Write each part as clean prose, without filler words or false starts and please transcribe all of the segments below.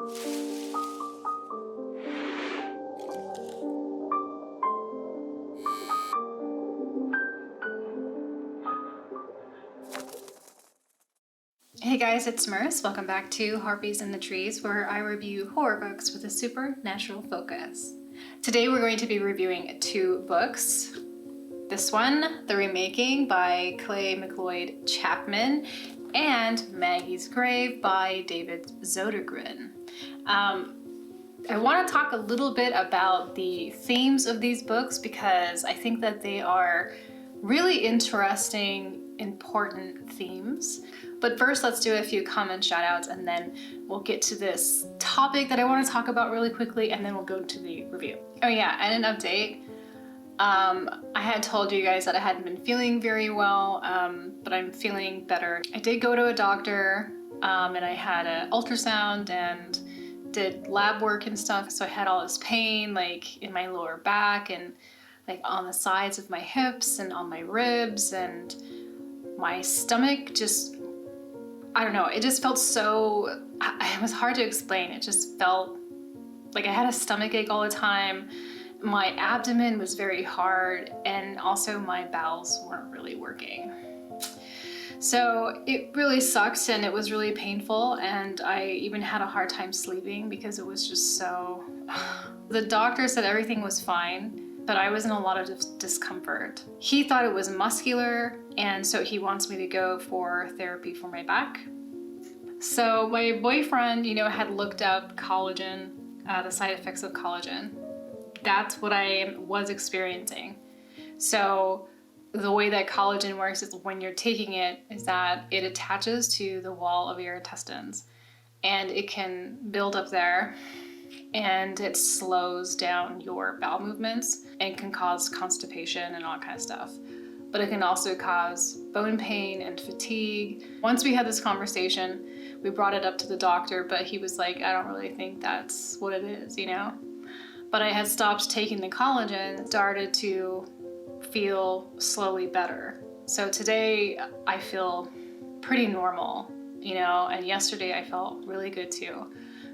Hey guys, it's Merce. Welcome back to Harpies in the Trees, where I review horror books with a supernatural focus. Today we're going to be reviewing two books. This one, The Remaking by McLeod Chapman, and Maggie's Grave by David Sodergren. I want to talk a little bit about the themes of these books because I think that they are really interesting, important themes. But first, let's do a few comment shoutouts and then we'll get to this topic that I want to talk about really quickly, and then we'll go to the review. Oh yeah, and an update. I had told you guys that I hadn't been feeling very well, but I'm feeling better. I did go to a doctor and I had an ultrasound and did lab work and stuff. So I had all this pain like in my lower back and like on the sides of my hips and on my ribs, and my stomach just, I don't know, it just felt so, it was hard to explain. It just felt like I had a stomach ache all the time. My abdomen was very hard, and also my bowels weren't really working. So it really sucked and it was really painful, and I even had a hard time sleeping because it was just so... The doctor said everything was fine, but I was in a lot of discomfort. He thought it was muscular, and so he wants me to go for therapy for my back. So my boyfriend, you know, had looked up collagen, the side effects of collagen. That's what I was experiencing. So the way that collagen works is when you're taking it is that it attaches to the wall of your intestines, and it can build up there, and it slows down your bowel movements and can cause constipation and all kind of stuff. But it can also cause bone pain and fatigue. Once we had this conversation, we brought it up to the doctor, but he was like, I don't really think that's what it is, you know? But I had stopped taking the collagen, started to feel slowly better. So today I feel pretty normal, you know, and yesterday I felt really good too.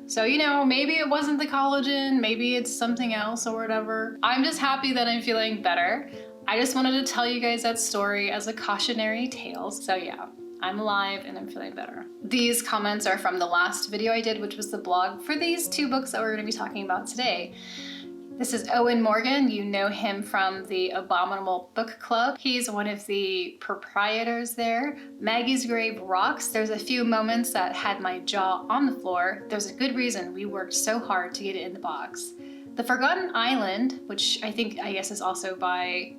So, you know, maybe it wasn't the collagen, maybe it's something else or whatever. I'm just happy that I'm feeling better. I just wanted to tell you guys that story as a cautionary tale. So yeah, I'm alive and I'm feeling better. These comments are from the last video I did, which was the blog for these two books that we're going to be talking about today. This is Owen Morgan. You know him from the Abominable Book Club. He's one of the proprietors there. Maggie's Grave rocks. There's a few moments that had my jaw on the floor. There's a good reason we worked so hard to get it in the box. The Forgotten Island, which I guess is also by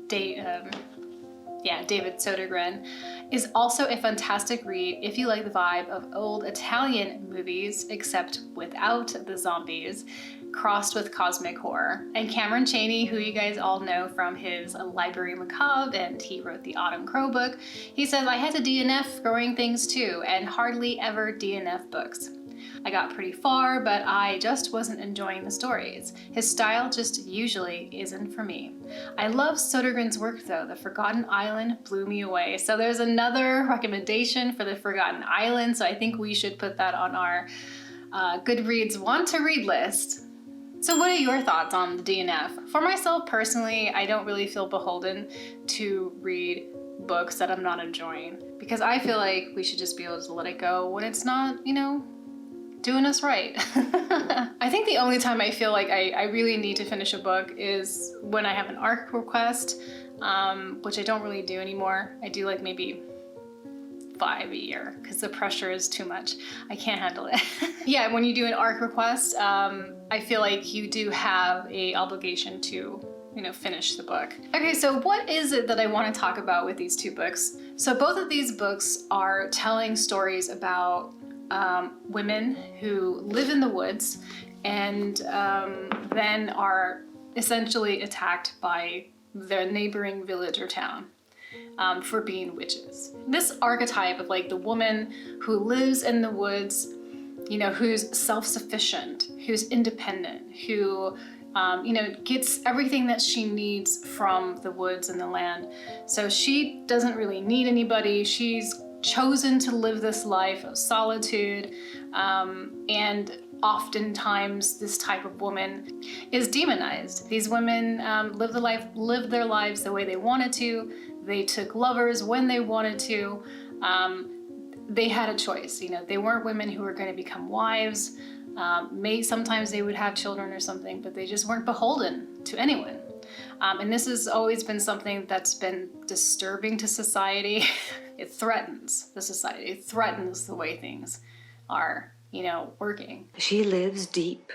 David Sodergren, is also a fantastic read if you like the vibe of old Italian movies, except without the zombies, crossed with cosmic horror. And Cameron Chaney, who you guys all know from his Library Macabre, and he wrote the Autumn Crow book, he says, I had to DNF growing things too, and hardly ever DNF books. I got pretty far, but I just wasn't enjoying the stories. His style just usually isn't for me. I love Sodergren's work though. The Forgotten Island blew me away. So there's another recommendation for The Forgotten Island, so I think we should put that on our GOODREADS want to read list. So what are your thoughts on the DNF? For myself personally, I don't really feel beholden to read books that I'm not enjoying, because I feel like we should just be able to let it go when it's not, you know, doing us right. I think the only time I feel like I really need to finish a book is when I have an ARC request, which I don't really do anymore. I do like maybe 5 a year because the pressure is too much. I can't handle it. Yeah, when you do an ARC request, I feel like you do have an obligation to, you know, finish the book. Okay, so what is it that I want to talk about with these two books? So both of these books are telling stories about women who live in the woods and then are essentially attacked by their neighboring village or town for being witches. This archetype of like the woman who lives in the woods, you know, who's self-sufficient, who's independent, who you know, gets everything that she needs from the woods and the land. So she doesn't really need anybody. She's chosen to live this life of solitude, And oftentimes this type of woman is demonized. These women lived their lives the way they wanted to. They took lovers when they wanted to. They had a choice. You know, they weren't women who were going to become wives. Sometimes they would have children or something, but they just weren't beholden to anyone. And this has always been something that's been disturbing to society. It threatens the society. It threatens the way things are, you know, working. She lives deep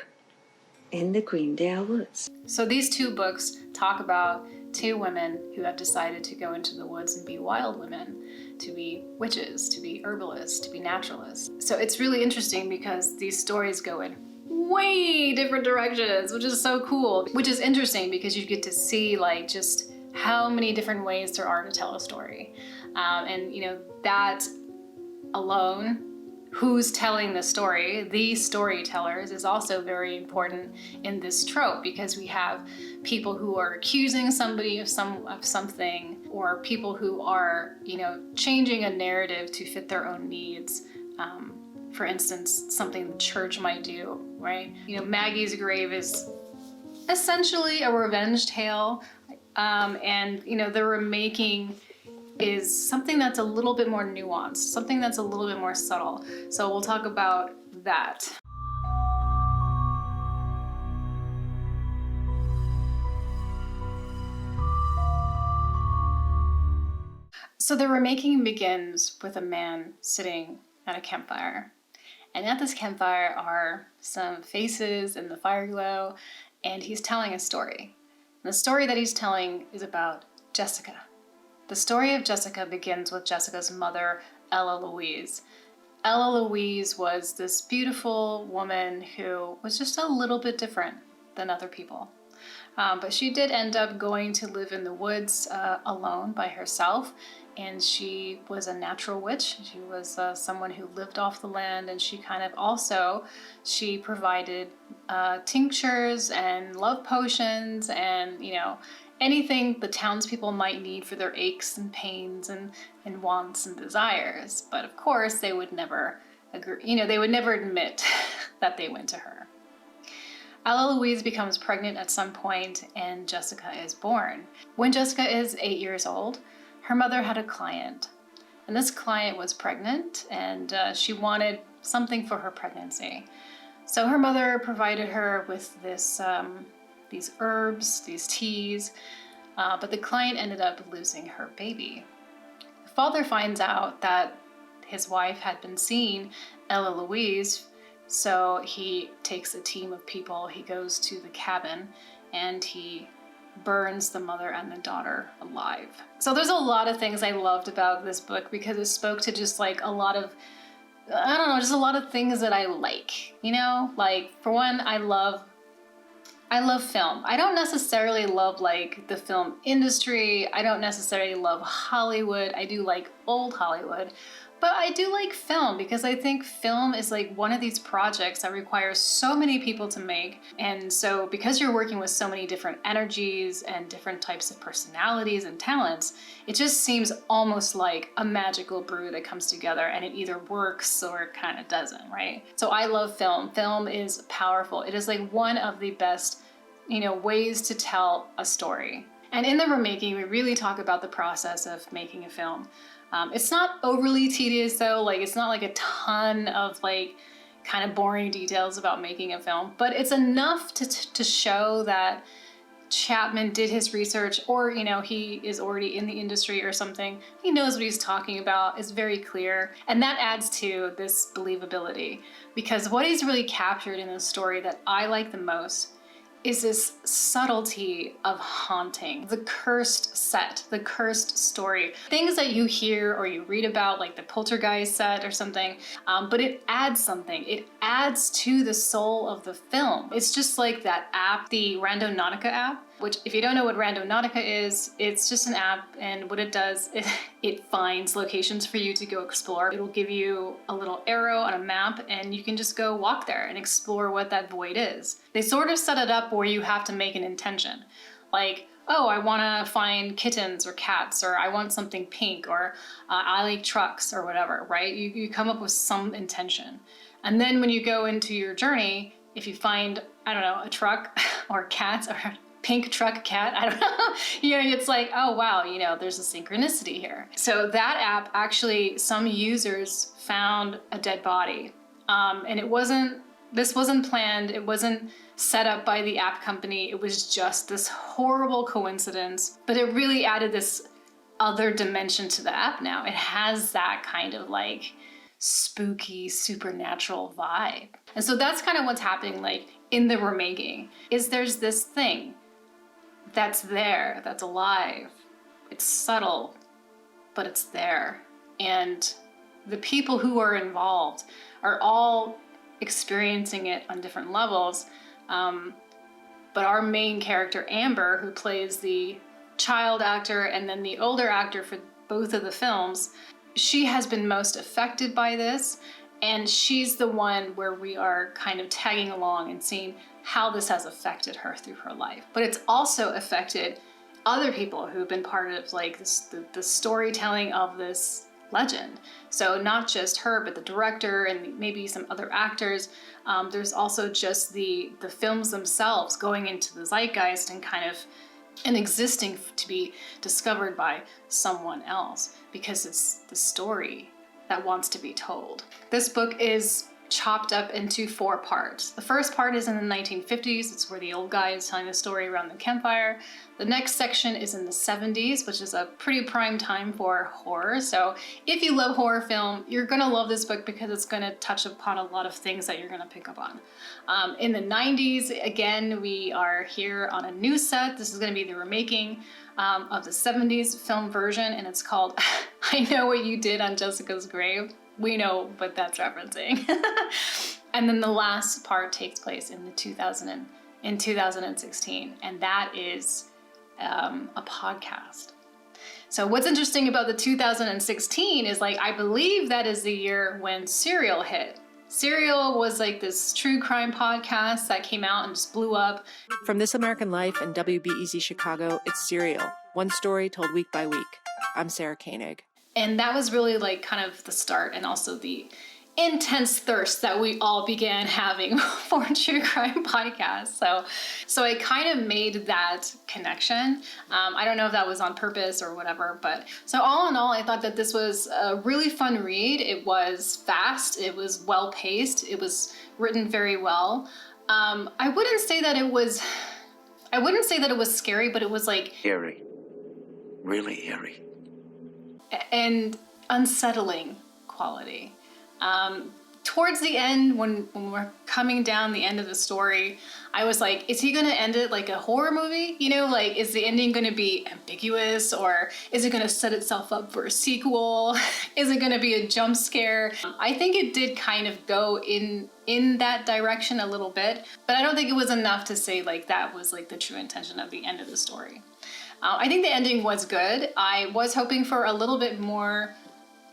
in the Greendale woods. So these two books talk about two women who have decided to go into the woods and be wild women, to be witches, to be herbalists, to be naturalists. So it's really interesting because these stories go in way different directions, which is so cool. Which is interesting because you get to see like just how many different ways there are to tell a story. And you know, that alone, who's telling the story, the storytellers, is also very important in this trope, because we have people who are accusing somebody of something, or people who are, you know, changing a narrative to fit their own needs. For instance, something the church might do, right? You know, Maggie's grave is essentially a revenge tale, and you know, the remaking is something that's a little bit more nuanced, something that's a little bit more subtle. So we'll talk about that. So the remaking begins with a man sitting at a campfire. And at this campfire are some faces in the fire glow, and he's telling a story. And the story that he's telling is about Jessica. The story of Jessica begins with Jessica's mother, Ella Louise. Ella Louise was this beautiful woman who was just a little bit different than other people. But she did end up going to live in the woods alone by herself, and she was a natural witch. She was someone who lived off the land, and she kind of also, she provided tinctures and love potions and, you know, anything the townspeople might need for their aches and pains and wants and desires. But of course, they would never agree, you know, they would never admit that they went to her. Ella Louise becomes pregnant at some point, and Jessica is born. When Jessica is 8 years old, her mother had a client, and this client was pregnant, and she wanted something for her pregnancy. So her mother provided her with this, these herbs, these teas, but the client ended up losing her baby. The father finds out that his wife had been seeing Ella Louise, so he takes a team of people, he goes to the cabin, and he burns the mother and the daughter alive. So there's a lot of things I loved about this book, because it spoke to just like a lot of, I don't know, just a lot of things that I like, you know? Like, for one, I love film. I don't necessarily love like the film industry. I don't necessarily love Hollywood. I do like old Hollywood. But I do like film, because I think film is like one of these projects that requires so many people to make. And so because you're working with so many different energies and different types of personalities and talents, it just seems almost like a magical brew that comes together, and it either works or it kind of doesn't, right? So I love film. Film is powerful. It is like one of the best, you know, ways to tell a story. And in the remaking, we really talk about the process of making a film. It's not overly tedious though, like it's not like a ton of like kind of boring details about making a film, but it's enough to show that Chapman did his research, or, you know, he is already in the industry or something. He knows what he's talking about, it's very clear, and that adds to this believability, because what he's really captured in this story that I like the most is this subtlety of haunting, the cursed set, the cursed story. Things that you hear or you read about, like the Poltergeist set or something, but it adds something. It adds to the soul of the film. It's just like that app, the Randonautica app, which if you don't know what Randonautica is, it's just an app, and what it does, it finds locations for you to go explore. It'll give you a little arrow on a map, and you can just go walk there and explore what that void is. They sort of set it up where you have to make an intention. Like, oh, I wanna find kittens or cats, or I want something pink, or I like trucks or whatever, right? You come up with some intention. And then when you go into your journey, if you find, I don't know, a truck or cats or a pink truck cat, I don't know, it's like, oh wow, there's a synchronicity here. So that app, actually, some users found a dead body. And this wasn't planned. It wasn't set up by the app company. It was just this horrible coincidence, but it really added this other dimension to the app now. It has that kind of like spooky, supernatural vibe. And so that's kind of what's happening like in the Remaking, is there's this thing that's there, that's alive. It's subtle, but it's there. And the people who are involved are all experiencing it on different levels. But our main character, Amber, who plays the child actor and then the older actor for both of the films, she has been most affected by this. And she's the one where we are kind of tagging along and seeing how this has affected her through her life. But it's also affected other people who've been part of like the storytelling of this legend. So not just her, but the director and maybe some other actors. There's also just the films themselves going into the zeitgeist and kind of and existing to be discovered by someone else, because it's the story that wants to be told. This book is chopped up into 4 parts. The first part is in the 1950s. It's where the old guy is telling the story around the campfire. The next section is in the 70s, which is a pretty prime time for horror. So if you love horror film, you're gonna love this book because it's gonna touch upon a lot of things that you're gonna pick up on. In the 90s, again, we are here on a new set. This is gonna be the remaking of the 70s film version, and it's called I Know What You Did on Jessica's Grave. We know what that's referencing. And then the last part takes place in 2016, and that is a podcast. So what's interesting about the 2016 is like, I believe that is the year when Serial hit. Serial was like this true crime podcast that came out and just blew up. From This American Life and WBEZ Chicago, it's Serial, one story told week by week. I'm Sarah Koenig. And that was really like kind of the start, and also the intense thirst that we all began having for true crime podcasts. So I kind of made that connection. I don't know if that was on purpose or whatever, but so all in all, I thought that this was a really fun read. It was fast, it was well paced, it was written very well. I wouldn't say that it was scary, but it was like eerie, really eerie, and unsettling quality. Towards the end, when we're coming down the end of the story, I was like, is he gonna end it like a horror movie? Like, is the ending gonna be ambiguous, or is it gonna set itself up for a sequel? Is it gonna be a jump scare? I think it did kind of go in that direction a little bit, but I don't think it was enough to say like that was like the true intention of the end of the story. I think the ending was good. I was hoping for a little bit more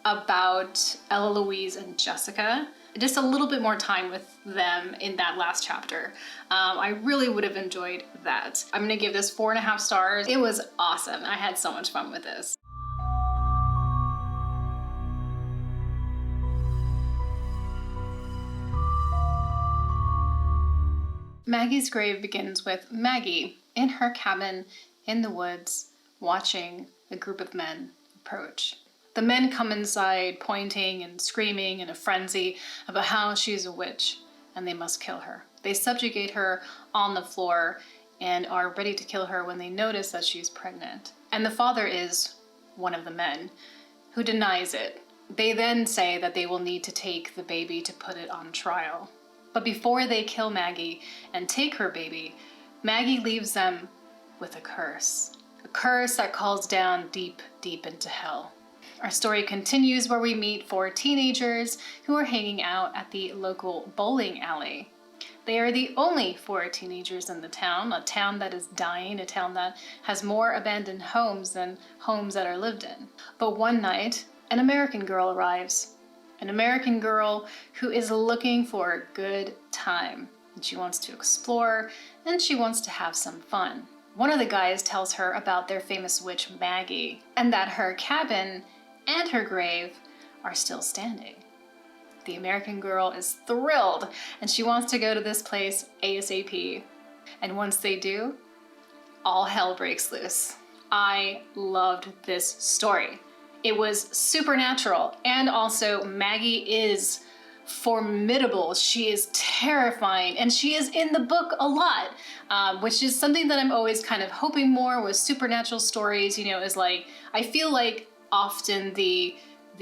about Ella Louise and Jessica, just a little bit more time with them in that last chapter. I really would have enjoyed that. I'm gonna give this 4.5 stars. It was awesome. I had so much fun with this. Maggie's grave begins with Maggie in her cabin in the woods, watching a group of men approach. The men come inside, pointing and screaming in a frenzy about how she's a witch and they must kill her. They subjugate her on the floor and are ready to kill her when they notice that she's pregnant. And the father is one of the men who denies it. They then say that they will need to take the baby to put it on trial. But before they kill Maggie and take her baby, Maggie leaves them with a curse that calls down deep, deep into hell. Our story continues where we meet 4 teenagers who are hanging out at the local bowling alley. They are the only 4 teenagers in the town, a town that is dying, a town that has more abandoned homes than homes that are lived in. But one night, an American girl arrives. An American girl who is looking for a good time. And she wants to explore, and she wants to have some fun. One of the guys tells her about their famous witch Maggie, and that her cabin and her grave are still standing. The American girl is thrilled and she wants to go to this place ASAP. And once they do, all hell breaks loose. I loved this story. It was supernatural, and also Maggie is formidable. She is terrifying, and she is in the book a lot, which is something that I'm always kind of hoping more with supernatural stories, you know, is like, I feel like often the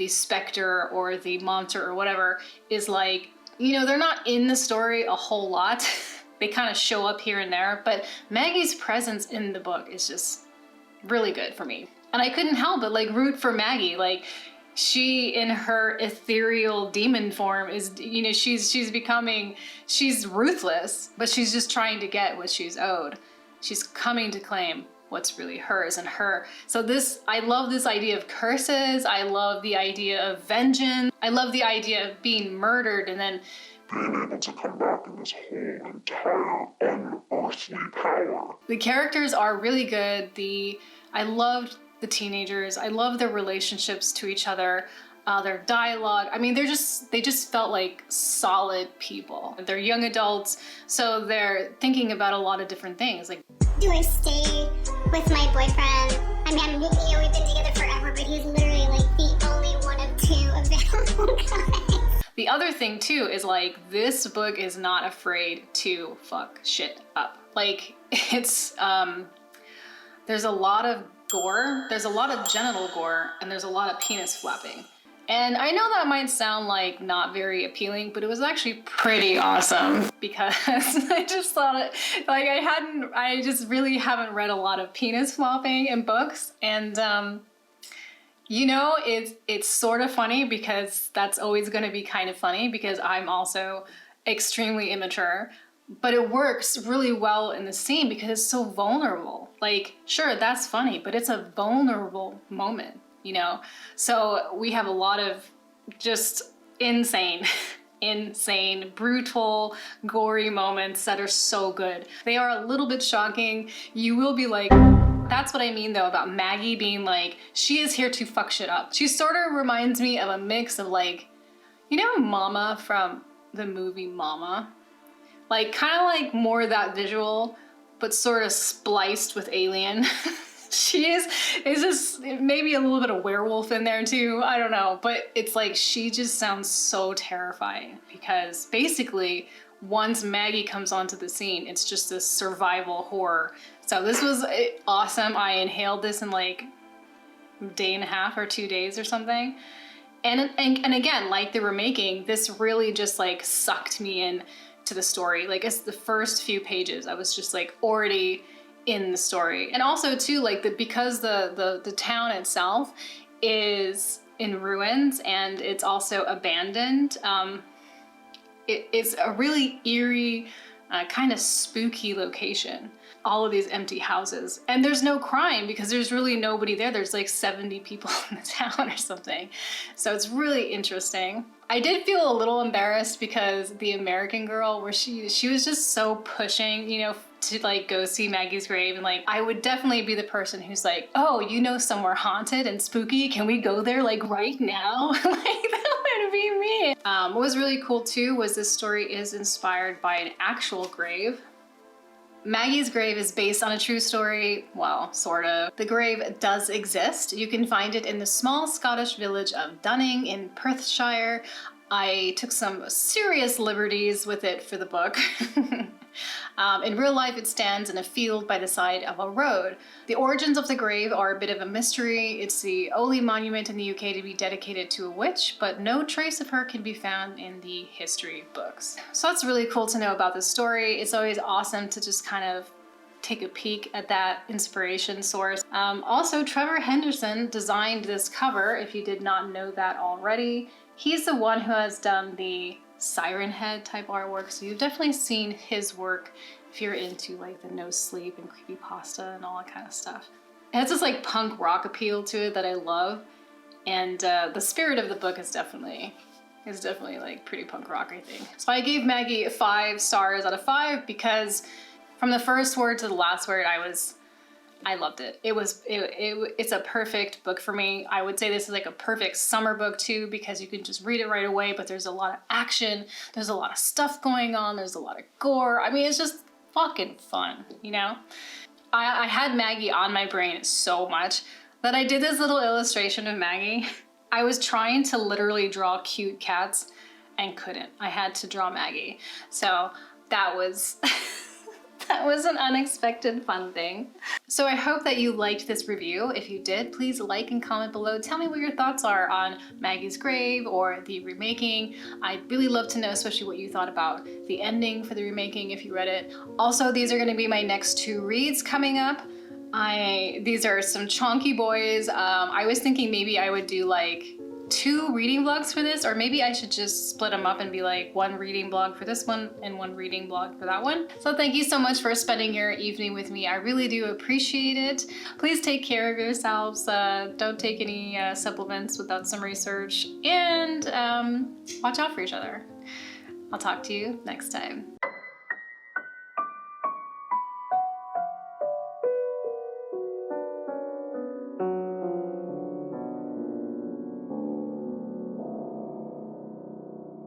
specter or the monster or whatever is like, you know, they're not in the story a whole lot. They kind of show up here and there, but Maggie's presence in the book is just really good for me. And I couldn't help but like root for Maggie. Like, she in her ethereal demon form is, you know, she's ruthless, but she's just trying to get what she's owed. She's coming to claim what's really hers and her. So I love this idea of curses. I love the idea of vengeance. I love the idea of being murdered and then being able to come back in this whole entire unearthly power. The characters are really good. I loved the teenagers. I love their relationships to each other, their dialogue. I mean, they just felt like solid people. They're young adults, so they're thinking about a lot of different things. Like, do I stay with my boyfriend? I mean, we've been together forever, but he's literally like the only one of two available guys. The other thing too is like, this book is not afraid to fuck shit up. Like, it's, there's a lot of gore, there's a lot of genital gore, and there's a lot of penis flapping. And I know that might sound like not very appealing, but it was actually pretty awesome because I just thought it, like I just really haven't read a lot of penis flopping in books. And you know, it's sort of funny because that's always gonna be kind of funny because I'm also extremely immature. But it works really well in the scene because it's so vulnerable. Like, sure, that's funny, but it's a vulnerable moment, you know? So we have a lot of just insane, brutal, gory moments that are so good. They are a little bit shocking. You will be like, that's what I mean though about Maggie being like, she is here to fuck shit up. She sort of reminds me of a mix of like, you know, Mama from the movie Mama? Like, kind of like more that visual, but sort of spliced with Alien. She is just maybe a little bit of werewolf in there too. I don't know, but it's like, she just sounds so terrifying because basically once Maggie comes onto the scene, it's just this survival horror. So this was awesome. I inhaled this in like a day and a half or 2 days or something. And again, like the Remaking, this really just like sucked me in to the story. Like, it's the first few pages, I was just like already in the story. And also too, like because the town itself is in ruins and it's also abandoned, it's a really eerie, kind of spooky location. All of these empty houses, and there's no crime because there's really nobody there. There's like 70 people in the town or something. So it's really interesting. I did feel a little embarrassed because the American girl, where she was just so pushing, you know, to like go see Maggie's grave, and like I would definitely be the person who's like, oh, you know somewhere haunted and spooky, can we go there like right now? Like, that would be me. What was really cool too was this story is inspired by an actual grave. Maggie's grave is based on a true story, well, sort of. The grave does exist. You can find it in the small Scottish village of Dunning in Perthshire. I took some serious liberties with it for the book. In real life, it stands in a field by the side of a road. The origins of the grave are a bit of a mystery. It's the only monument in the UK to be dedicated to a witch, but no trace of her can be found in the history books. So that's really cool to know about this story. It's always awesome to just kind of take a peek at that inspiration source. Also, Trevor Henderson designed this cover, if you did not know that already. He's the one who has done the Siren Head type artwork, so you've definitely seen his work if you're into like the no sleep and creepypasta and all that kind of stuff. It has this like punk rock appeal to it that I love, and the spirit of the book is definitely like pretty punk rock, I think. So I gave Maggie 5 stars out of 5 because from the first word to the last word, I loved it. It's a perfect book for me. I would say this is like a perfect summer book too, because you can just read it right away, but there's a lot of action, there's a lot of stuff going on, there's a lot of gore. I mean, it's just fucking fun, you know? I had Maggie on my brain so much that I did this little illustration of Maggie. I was trying to literally draw cute cats and couldn't. I had to draw Maggie. So that was that was an unexpected fun thing. So I hope that you liked this review. If you did, please like and comment below. Tell me what your thoughts are on Maggie's Grave or the remaking. I'd really love to know, especially what you thought about the ending for the remaking if you read it. Also, these are gonna be my next 2 reads coming up. These are some chonky boys. I was thinking maybe I would do like 2 reading vlogs for this, or maybe I should just split them up and be like 1 reading vlog for this one and 1 reading vlog for that one. So thank you so much for spending your evening with me. I really do appreciate it. Please take care of yourselves. Don't take any supplements without some research, and watch out for each other. I'll talk to you next time.